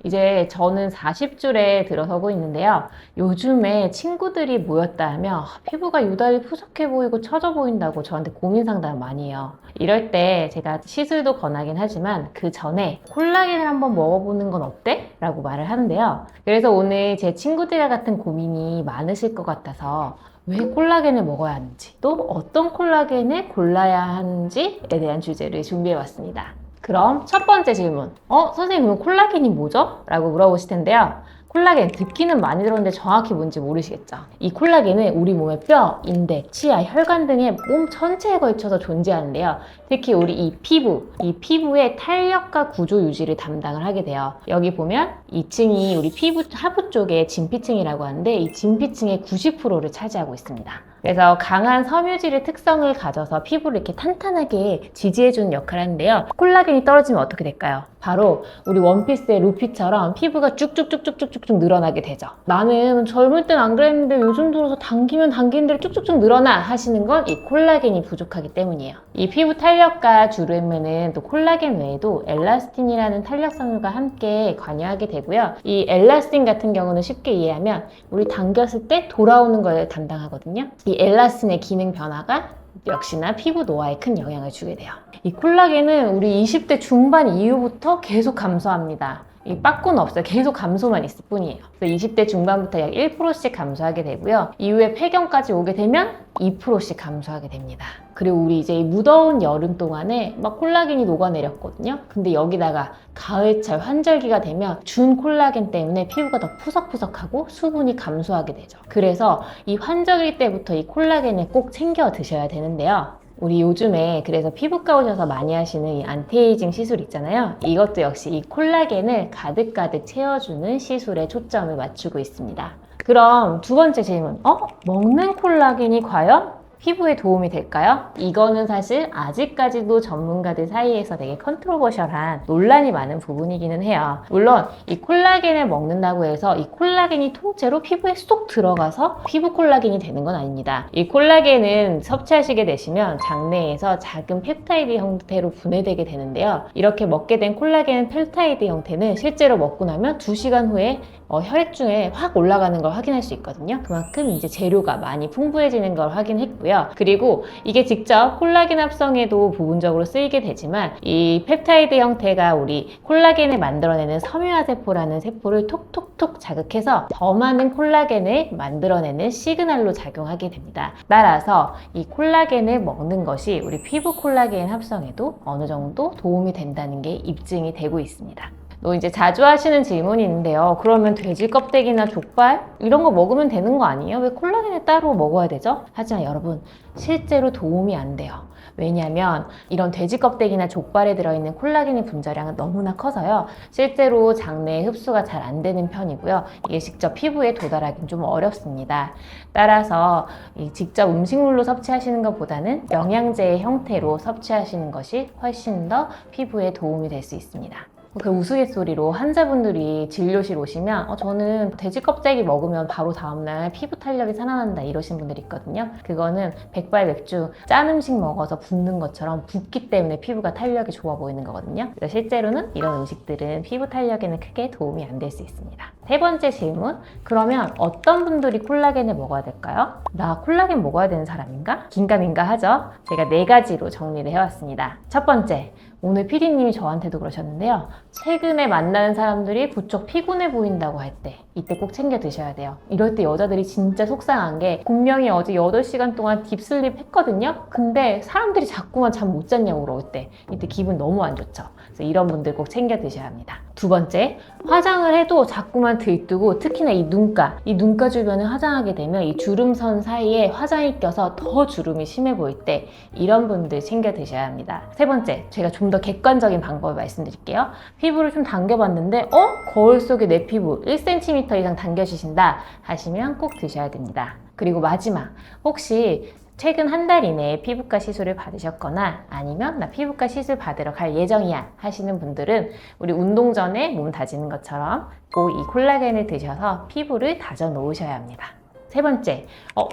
이제 저는 40줄에 들어서고 있는데요. 요즘에 친구들이 모였다 하면 피부가 유달리 푸석해 보이고 처져 보인다고 저한테 고민 상담 많이 해요. 이럴 때 제가 시술도 권하긴 하지만 그 전에 콜라겐을 한번 먹어보는 건 어때? 라고 말을 하는데요. 그래서 오늘 제 친구들과 같은 고민이 많으실 것 같아서 왜 콜라겐을 먹어야 하는지, 또 어떤 콜라겐을 골라야 하는지에 대한 주제를 준비해 왔습니다. 그럼 첫 번째 질문. 선생님, 그럼 콜라겐이 뭐죠? 라고 물어보실 텐데요. 콜라겐 듣기는 많이 들었는데 정확히 뭔지 모르시겠죠? 이 콜라겐은 우리 몸의 뼈, 인대, 치아, 혈관 등의 몸 전체에 걸쳐서 존재하는데요. 특히 우리 이 피부의 탄력과 구조 유지를 담당을 하게 돼요. 여기 보면 이 층이 우리 피부 하부 쪽에 진피층이라고 하는데 이 진피층의 90%를 차지하고 있습니다. 그래서 강한 섬유질의 특성을 가져서 피부를 이렇게 탄탄하게 지지해주는 역할을 하는데요. 콜라겐이 떨어지면 어떻게 될까요? 바로 우리 원피스의 루피처럼 피부가 쭉쭉쭉쭉쭉쭉 늘어나게 되죠. 나는 젊을 땐 안 그랬는데 요즘 들어서 당기면 당기는 대로 쭉쭉쭉 늘어나 하시는 건 이 콜라겐이 부족하기 때문이에요. 이 피부 탄력과 주름에는 또 콜라겐 외에도 엘라스틴이라는 탄력 섬유가 함께 관여하게 되고요. 이 엘라스틴 같은 경우는 쉽게 이해하면 우리 당겼을 때 돌아오는 걸 담당하거든요. 이 엘라스틴의 기능 변화가 역시나 피부 노화에 큰 영향을 주게 돼요. 이 콜라겐은 우리 20대 중반 이후부터 계속 감소합니다. 이 빠꾸는 없어요. 계속 감소만 있을 뿐이에요. 그래서 20대 중반부터 약 1%씩 감소하게 되고요. 이후에 폐경까지 오게 되면 2%씩 감소하게 됩니다. 그리고 우리 이제 이 무더운 여름 동안에 막 콜라겐이 녹아내렸거든요. 근데 여기다가 가을철 환절기가 되면 준 콜라겐 때문에 피부가 더 푸석푸석하고 수분이 감소하게 되죠. 그래서 이 환절기 때부터 이 콜라겐을 꼭 챙겨 드셔야 되는데요. 우리 요즘에 그래서 피부과 오셔서 많이 하시는 이 안티에이징 시술 있잖아요. 이것도 역시 이 콜라겐을 가득가득 채워주는 시술에 초점을 맞추고 있습니다. 그럼 두 번째 질문. 먹는 콜라겐이 과연 피부에 도움이 될까요? 이거는 사실 아직까지도 전문가들 사이에서 되게 컨트로버셜한 논란이 많은 부분이기는 해요. 물론 이 콜라겐을 먹는다고 해서 이 콜라겐이 통째로 피부에 쏙 들어가서 피부 콜라겐이 되는 건 아닙니다. 이 콜라겐은 섭취하시게 되시면 장내에서 작은 펩타이드 형태로 분해되게 되는데요. 이렇게 먹게 된 콜라겐 펩타이드 형태는 실제로 먹고 나면 2시간 후에 혈액중에 확 올라가는 걸 확인할 수 있거든요. 그만큼 이제 재료가 많이 풍부해지는 걸 확인했고요. 그리고 이게 직접 콜라겐 합성에도 부분적으로 쓰이게 되지만 이 펩타이드 형태가 우리 콜라겐을 만들어내는 섬유화 세포라는 세포를 톡톡톡 자극해서 더 많은 콜라겐을 만들어내는 시그널로 작용하게 됩니다. 따라서 이 콜라겐을 먹는 것이 우리 피부 콜라겐 합성에도 어느 정도 도움이 된다는 게 입증이 되고 있습니다. 또 이제 자주 하시는 질문이 있는데요. 그러면 돼지 껍데기나 족발 이런 거 먹으면 되는 거 아니에요? 왜 콜라겐을 따로 먹어야 되죠? 하지만 여러분, 실제로 도움이 안 돼요. 왜냐하면 이런 돼지 껍데기나 족발에 들어있는 콜라겐의 분자량은 너무나 커서요. 실제로 장내에 흡수가 잘 안 되는 편이고요. 이게 직접 피부에 도달하기는 좀 어렵습니다. 따라서 직접 음식물로 섭취하시는 것보다는 영양제의 형태로 섭취하시는 것이 훨씬 더 피부에 도움이 될 수 있습니다. 그 우스갯소리로 환자분들이 진료실 오시면 저는 돼지 껍데기 먹으면 바로 다음날 피부 탄력이 살아난다 이러신 분들이 있거든요. 그거는 백발백중 짠 음식 먹어서 붓는 것처럼 붓기 때문에 피부가 탄력이 좋아 보이는 거거든요. 그래서 실제로는 이런 음식들은 피부 탄력에는 크게 도움이 안 될 수 있습니다. 세 번째 질문. 그러면 어떤 분들이 콜라겐을 먹어야 될까요? 나 콜라겐 먹어야 되는 사람인가? 긴가민가 하죠. 제가 4가지로 정리를 해왔습니다. 첫 번째. 오늘 PD님이 저한테도 그러셨는데요. 최근에 만나는 사람들이 부쩍 피곤해 보인다고 할 때 이때 꼭 챙겨 드셔야 돼요. 이럴 때 여자들이 진짜 속상한 게 분명히 어제 8시간 동안 딥슬립 했거든요. 근데 사람들이 자꾸만 잠 못 잤냐고 그러올 때 이때 기분 너무 안 좋죠. 그래서 이런 분들 꼭 챙겨 드셔야 합니다. 두 번째, 화장을 해도 자꾸만 들뜨고 특히나 이 눈가 주변을 화장하게 되면 이 주름선 사이에 화장이 껴서 더 주름이 심해 보일 때 이런 분들 챙겨 드셔야 합니다. 세 번째, 제가 좀 더 객관적인 방법을 말씀드릴게요. 피부를 좀 당겨봤는데 거울 속에 내 피부 1cm 이상 당겨지신다 하시면 꼭 드셔야 됩니다. 그리고 마지막, 혹시 최근 한 달 이내에 피부과 시술을 받으셨거나 아니면 나 피부과 시술 받으러 갈 예정이야 하시는 분들은 우리 운동 전에 몸 다지는 것처럼 꼭 이 콜라겐을 드셔서 피부를 다져 놓으셔야 합니다. 세 번째,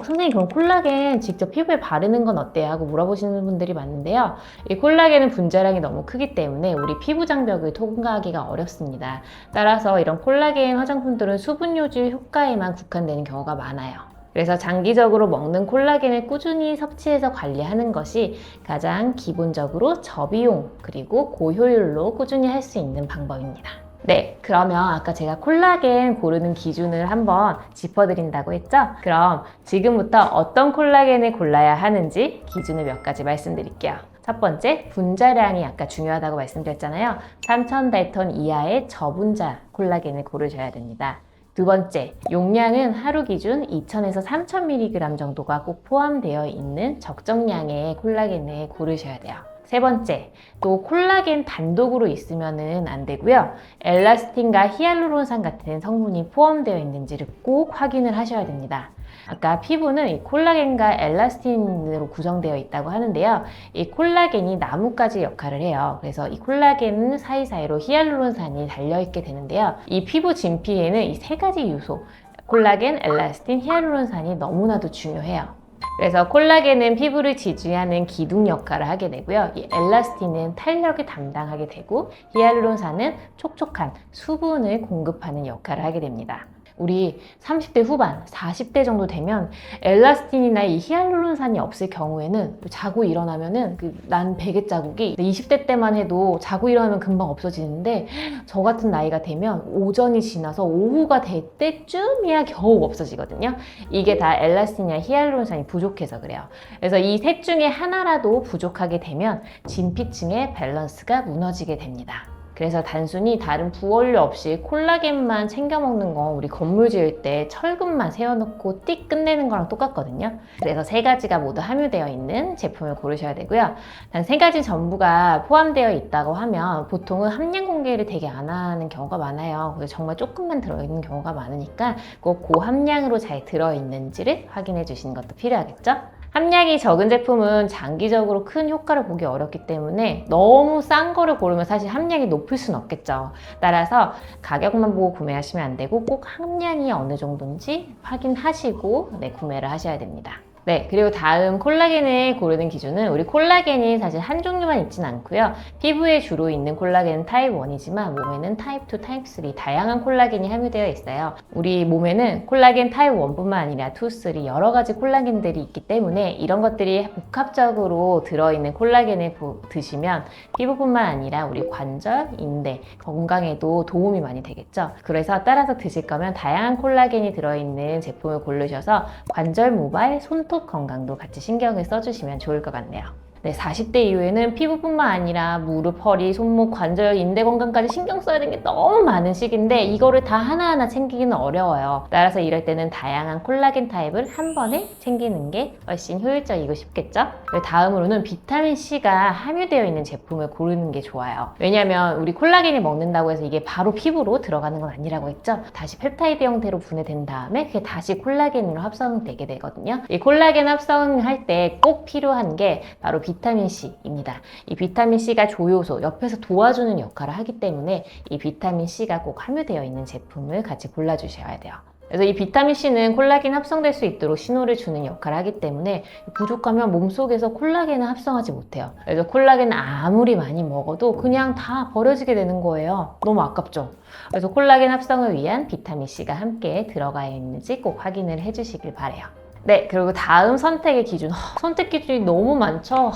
선생님 그럼 콜라겐 직접 피부에 바르는 건 어때요? 하고 물어보시는 분들이 많은데요. 이 콜라겐은 분자량이 너무 크기 때문에 우리 피부 장벽을 통과하기가 어렵습니다. 따라서 이런 콜라겐 화장품들은 수분 유지 효과에만 국한되는 경우가 많아요. 그래서 장기적으로 먹는 콜라겐을 꾸준히 섭취해서 관리하는 것이 가장 기본적으로 저비용 그리고 고효율로 꾸준히 할 수 있는 방법입니다. 네, 그러면 아까 제가 콜라겐 고르는 기준을 한번 짚어드린다고 했죠? 그럼 지금부터 어떤 콜라겐을 골라야 하는지 기준을 몇 가지 말씀드릴게요. 첫 번째, 분자량이 아까 중요하다고 말씀드렸잖아요. 3000달톤 이하의 저분자 콜라겐을 고르셔야 됩니다. 두 번째, 용량은 하루 기준 2000에서 3000mg 정도가 꼭 포함되어 있는 적정량의 콜라겐을 고르셔야 돼요. 세 번째, 또 콜라겐 단독으로 있으면 안 되고요. 엘라스틴과 히알루론산 같은 성분이 포함되어 있는지를 꼭 확인을 하셔야 됩니다. 아까 피부는 이 콜라겐과 엘라스틴으로 구성되어 있다고 하는데요. 이 콜라겐이 나뭇가지 역할을 해요. 그래서 이 콜라겐은 사이사이로 히알루론산이 달려있게 되는데요. 이 피부 진피에는 이 세 가지 요소, 콜라겐, 엘라스틴, 히알루론산이 너무나도 중요해요. 그래서 콜라겐은 피부를 지지하는 기둥 역할을 하게 되고요. 이 엘라스틴은 탄력을 담당하게 되고 히알루론산은 촉촉한 수분을 공급하는 역할을 하게 됩니다. 우리 30대 후반, 40대 정도 되면 엘라스틴이나 이 히알루론산이 없을 경우에는 자고 일어나면은 난 베개 자국이 20대 때만 해도 자고 일어나면 금방 없어지는데 저 같은 나이가 되면 오전이 지나서 오후가 될 때쯤이야 겨우 없어지거든요. 이게 다 엘라스틴이나 히알루론산이 부족해서 그래요. 그래서 이 셋 중에 하나라도 부족하게 되면 진피층의 밸런스가 무너지게 됩니다. 그래서 단순히 다른 부원료 없이 콜라겐만 챙겨 먹는 건 우리 건물 지을 때 철근만 세워놓고 띡 끝내는 거랑 똑같거든요. 그래서 세 가지가 모두 함유되어 있는 제품을 고르셔야 되고요. 단 세 가지 전부가 포함되어 있다고 하면 보통은 함량 공개를 되게 안 하는 경우가 많아요. 그래서 정말 조금만 들어있는 경우가 많으니까 꼭 고함량으로 잘 들어있는지를 확인해 주시는 것도 필요하겠죠? 함량이 적은 제품은 장기적으로 큰 효과를 보기 어렵기 때문에 너무 싼 거를 고르면 사실 함량이 높을 수는 없겠죠. 따라서 가격만 보고 구매하시면 안 되고 꼭 함량이 어느 정도인지 확인하시고 구매를 하셔야 됩니다. 네, 그리고 다음 콜라겐을 고르는 기준은 우리 콜라겐이 사실 한 종류만 있진 않고요. 피부에 주로 있는 콜라겐은 타입 1이지만 몸에는 타입 2, 타입 3 다양한 콜라겐이 함유되어 있어요. 우리 몸에는 콜라겐 타입 1뿐만 아니라 2, 3 여러 가지 콜라겐들이 있기 때문에 이런 것들이 복합적으로 들어있는 콜라겐을 드시면 피부뿐만 아니라 우리 관절, 인대, 건강에도 도움이 많이 되겠죠. 그래서 따라서 드실 거면 다양한 콜라겐이 들어있는 제품을 고르셔서 관절 모발, 손톱 건강도 같이 신경을 써주시면 좋을 것 같네요. 네, 40대 이후에는 피부뿐만 아니라 무릎, 허리, 손목, 관절, 인대 건강까지 신경 써야 되는 게 너무 많은 시기인데 이거를 다 하나하나 챙기기는 어려워요. 따라서 이럴 때는 다양한 콜라겐 타입을 한 번에 챙기는 게 훨씬 효율적이고 쉽겠죠? 다음으로는 비타민C가 함유되어 있는 제품을 고르는 게 좋아요. 왜냐면 우리 콜라겐이 먹는다고 해서 이게 바로 피부로 들어가는 건 아니라고 했죠? 다시 펩타이드 형태로 분해된 다음에 그게 다시 콜라겐으로 합성되게 되거든요. 이 콜라겐 합성할 때 꼭 필요한 게 바로 비타민C입니다. 이 비타민C가 조효소, 옆에서 도와주는 역할을 하기 때문에 이 비타민C가 꼭 함유되어 있는 제품을 같이 골라주셔야 돼요. 그래서 이 비타민C는 콜라겐 합성될 수 있도록 신호를 주는 역할을 하기 때문에 부족하면 몸속에서 콜라겐을 합성하지 못해요. 그래서 콜라겐을 아무리 많이 먹어도 그냥 다 버려지게 되는 거예요. 너무 아깝죠? 그래서 콜라겐 합성을 위한 비타민C가 함께 들어가 있는지 꼭 확인을 해주시길 바래요. 네, 그리고 다음 선택의 기준. 선택 기준이 너무 많죠?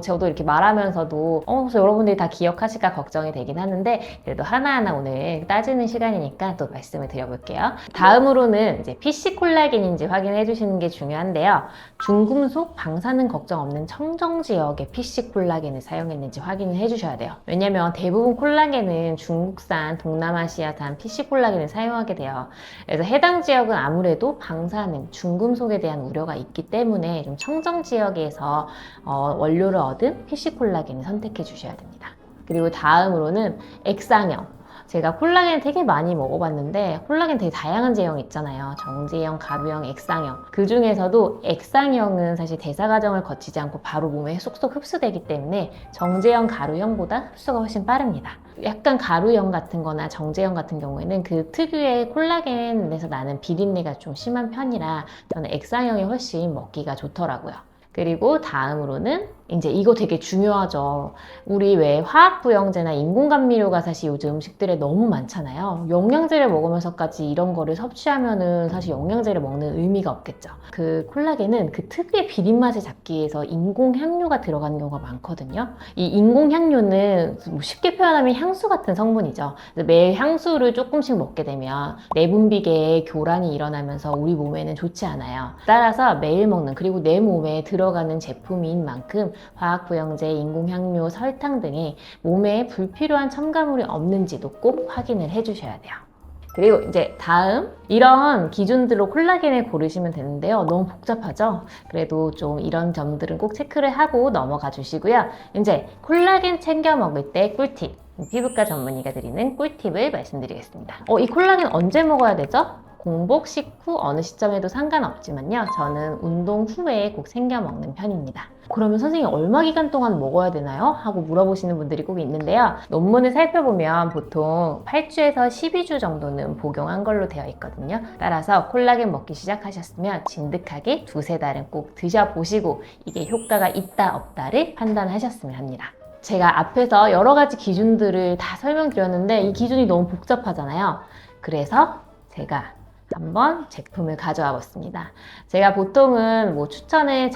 저도 이렇게 말하면서도 그래서 여러분들이 다 기억하실까 걱정이 되긴 하는데 그래도 하나하나 오늘 따지는 시간이니까 또 말씀을 드려볼게요. 다음으로는 이제 PC 콜라겐인지 확인해 주시는 게 중요한데요. 중금속 방사능 걱정 없는 청정 지역의 PC 콜라겐을 사용했는지 확인을 해주셔야 돼요. 왜냐면 대부분 콜라겐은 중국산, 동남아시아산 PC 콜라겐을 사용하게 돼요. 그래서 해당 지역은 아무래도 방사능, 중금속에 대한 우려가 있기 때문에 좀 청정 지역에서 원료를 얻은 PC 콜라겐을 선택해 주셔야 됩니다. 그리고 다음으로는 액상형. 제가 콜라겐 되게 많이 먹어봤는데 콜라겐 되게 다양한 제형 있잖아요. 정제형, 가루형, 액상형. 그 중에서도 액상형은 사실 대사 과정을 거치지 않고 바로 몸에 쏙쏙 흡수되기 때문에 정제형, 가루형보다 흡수가 훨씬 빠릅니다. 약간 가루형 같은 거나 정제형 같은 경우에는 그 특유의 콜라겐에서 나는 비린내가 좀 심한 편이라 저는 액상형이 훨씬 먹기가 좋더라고요. 그리고 다음으로는 이제 이거 되게 중요하죠. 우리 왜 화학부영제나 인공감미료가 사실 요즘 음식들에 너무 많잖아요. 영양제를 먹으면서까지 이런 거를 섭취하면은 사실 영양제를 먹는 의미가 없겠죠. 그 콜라겐은 그 특유의 비린맛을 잡기 위해서 인공향료가 들어가는 경우가 많거든요. 이 인공향료는 뭐 쉽게 표현하면 향수 같은 성분이죠. 매일 향수를 조금씩 먹게 되면 내분비계에 교란이 일어나면서 우리 몸에는 좋지 않아요. 따라서 매일 먹는, 그리고 내 몸에 들어가는 제품인 만큼 화학부영제, 인공향료, 설탕 등의 몸에 불필요한 첨가물이 없는지도 꼭 확인을 해주셔야 돼요. 그리고 이제 다음 이런 기준들로 콜라겐을 고르시면 되는데요. 너무 복잡하죠? 그래도 좀 이런 점들은 꼭 체크를 하고 넘어가 주시고요. 이제 콜라겐 챙겨 먹을 때 꿀팁, 피부과 전문의가 드리는 꿀팁을 말씀드리겠습니다. 이 콜라겐 언제 먹어야 되죠? 공복 식후 어느 시점에도 상관없지만요. 저는 운동 후에 꼭 챙겨 먹는 편입니다. 그러면 선생님 얼마 기간 동안 먹어야 되나요? 하고 물어보시는 분들이 꼭 있는데요. 논문을 살펴보면 보통 8주에서 12주 정도는 복용한 걸로 되어 있거든요. 따라서 콜라겐 먹기 시작하셨으면 진득하게 두세 달은 꼭 드셔보시고 이게 효과가 있다 없다를 판단하셨으면 합니다. 제가 앞에서 여러 가지 기준들을 다 설명드렸는데 이 기준이 너무 복잡하잖아요. 그래서 제가 한번 제품을 가져와 봤습니다. 제가 보통은 뭐 추천을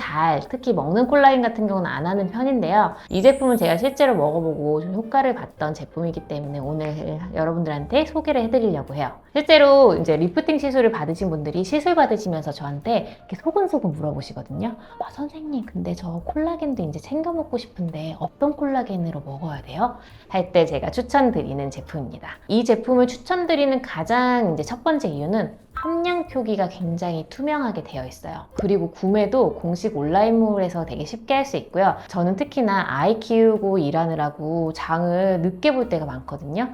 특히 먹는 콜라겐 같은 경우는 안 하는 편인데요. 이 제품은 제가 실제로 먹어보고 좀 효과를 봤던 제품이기 때문에 오늘 여러분들한테 소개를 해드리려고 해요. 실제로 이제 리프팅 시술을 받으신 분들이 시술 받으시면서 저한테 이렇게 소근소근 물어보시거든요. 선생님, 근데 저 콜라겐도 이제 챙겨 먹고 싶은데 어떤 콜라겐으로 먹어야 돼요? 할 때 제가 추천드리는 제품입니다. 이 제품을 추천드리는 가장 이제 첫 번째 이유는 함량 표기가 굉장히 투명하게 되어 있어요. 그리고 구매도 공식 온라인몰에서 되게 쉽게 할 수 있고요. 저는 특히나 아이 키우고 일하느라고 장을 늦게 볼 때가 많거든요.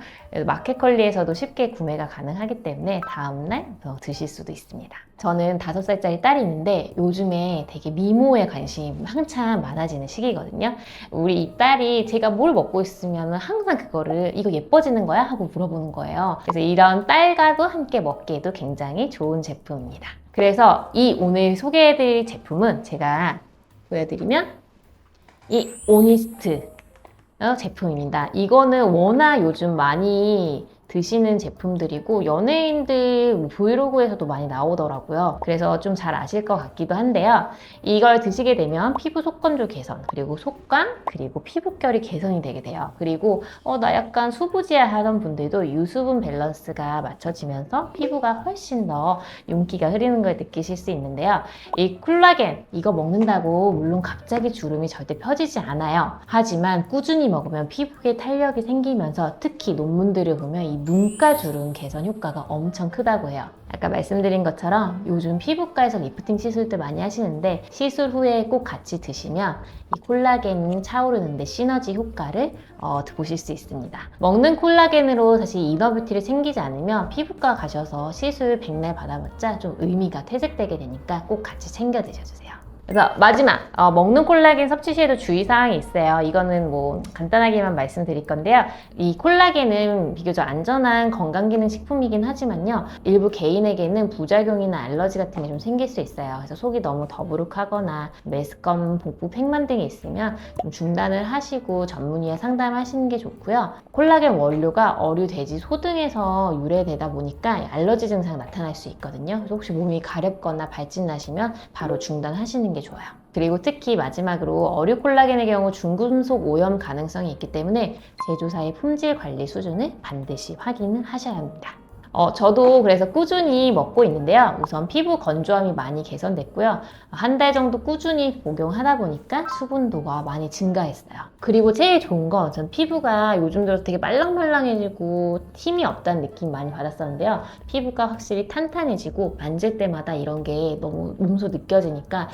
마켓컬리에서도 쉽게 구매가 가능하기 때문에 다음날 더 드실 수도 있습니다. 저는 5살짜리 딸이 있는데 요즘에 되게 미모에 관심이 한참 많아지는 시기거든요. 우리 이 딸이 제가 뭘 먹고 있으면 항상 그거를 이거 예뻐지는 거야? 하고 물어보는 거예요. 그래서 이런 딸과도 함께 먹기에도 굉장히 좋은 제품입니다. 그래서 이 오늘 소개해드릴 제품은 제가 보여드리면 이 오니스트 제품입니다. 이거는 워낙 요즘 많이 드시는 제품들이고 연예인들 브이로그에서도 많이 나오더라고요. 그래서 좀 잘 아실 것 같기도 한데요. 이걸 드시게 되면 피부 속건조 개선, 그리고 속감, 그리고 피부결이 개선이 되게 돼요. 그리고 나 약간 수부지야 하던 분들도 유수분 밸런스가 맞춰지면서 피부가 훨씬 더 윤기가 흐르는 걸 느끼실 수 있는데요. 이 콜라겐 이거 먹는다고 물론 갑자기 주름이 절대 펴지지 않아요. 하지만 꾸준히 먹으면 피부에 탄력이 생기면서 특히 논문들을 보면 이 눈가 주름 개선 효과가 엄청 크다고 해요. 아까 말씀드린 것처럼 요즘 피부과에서 리프팅 시술도 많이 하시는데 시술 후에 꼭 같이 드시면 이 콜라겐이 차오르는데 시너지 효과를 보실 수 있습니다. 먹는 콜라겐으로 사실 이너뷰티를 챙기지 않으면 피부과 가셔서 시술 백날 받아봤자 좀 의미가 퇴색되게 되니까 꼭 같이 챙겨 드셔주세요. 그래서 마지막 먹는 콜라겐 섭취 시에도 주의사항이 있어요. 이거는 뭐 간단하게만 말씀드릴 건데요. 이 콜라겐은 비교적 안전한 건강기능식품이긴 하지만요. 일부 개인에게는 부작용이나 알러지 같은 게 좀 생길 수 있어요. 그래서 속이 너무 더부룩하거나 메스꺼움, 복부 팽만 등이 있으면 좀 중단을 하시고 전문의와 상담하시는 게 좋고요. 콜라겐 원료가 어류, 돼지, 소 등에서 유래되다 보니까 알러지 증상이 나타날 수 있거든요. 그래서 혹시 몸이 가렵거나 발진 나시면 바로 중단하시는 게 좋아요. 그리고 특히 마지막으로 어류 콜라겐의 경우 중금속 오염 가능성이 있기 때문에 제조사의 품질 관리 수준을 반드시 확인을 하셔야 합니다. 저도 그래서 꾸준히 먹고 있는데요. 우선 피부 건조함이 많이 개선됐고요. 한 달 정도 꾸준히 복용하다 보니까 수분도가 많이 증가했어요. 그리고 제일 좋은 건 전 피부가 요즘 들어서 되게 말랑말랑해지고 힘이 없다는 느낌 많이 받았었는데요. 피부가 확실히 탄탄해지고 만질 때마다 이런 게 너무 몸소 느껴지니까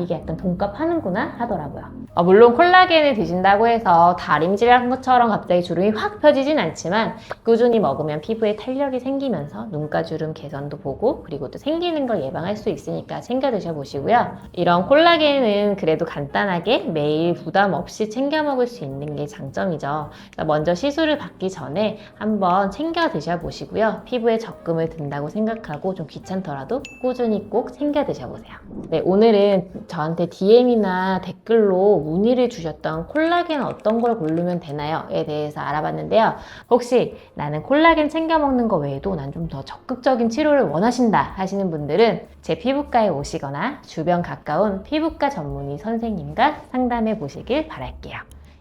이게 약간 돈값 하는구나 하더라고요. 물론 콜라겐을 드신다고 해서 다림질한 것처럼 갑자기 주름이 확 펴지진 않지만 꾸준히 먹으면 피부에 탄력이 생기면서 눈가주름 개선도 보고 그리고 또 생기는 걸 예방할 수 있으니까 챙겨 드셔보시고요. 이런 콜라겐은 그래도 간단하게 매일 부담 없이 챙겨 먹을 수 있는 게 장점이죠. 먼저 시술을 받기 전에 한번 챙겨 드셔보시고요. 피부에 적금을 든다고 생각하고 좀 귀찮더라도 꾸준히 꼭 챙겨 드셔보세요. 네, 오늘은 저한테 DM이나 댓글로 문의를 주셨던 콜라겐 어떤 걸 고르면 되나요?에 대해서 알아봤는데요. 혹시 나는 콜라겐 챙겨 먹는 거 외에도 난 좀 더 적극적인 치료를 원하신다 하시는 분들은 제 피부과에 오시거나 주변 가까운 피부과 전문의 선생님과 상담해 보시길 바랄게요.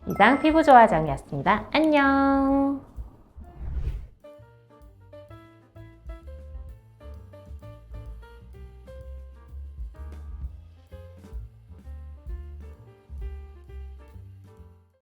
이상 피부조화정이었습니다. 안녕!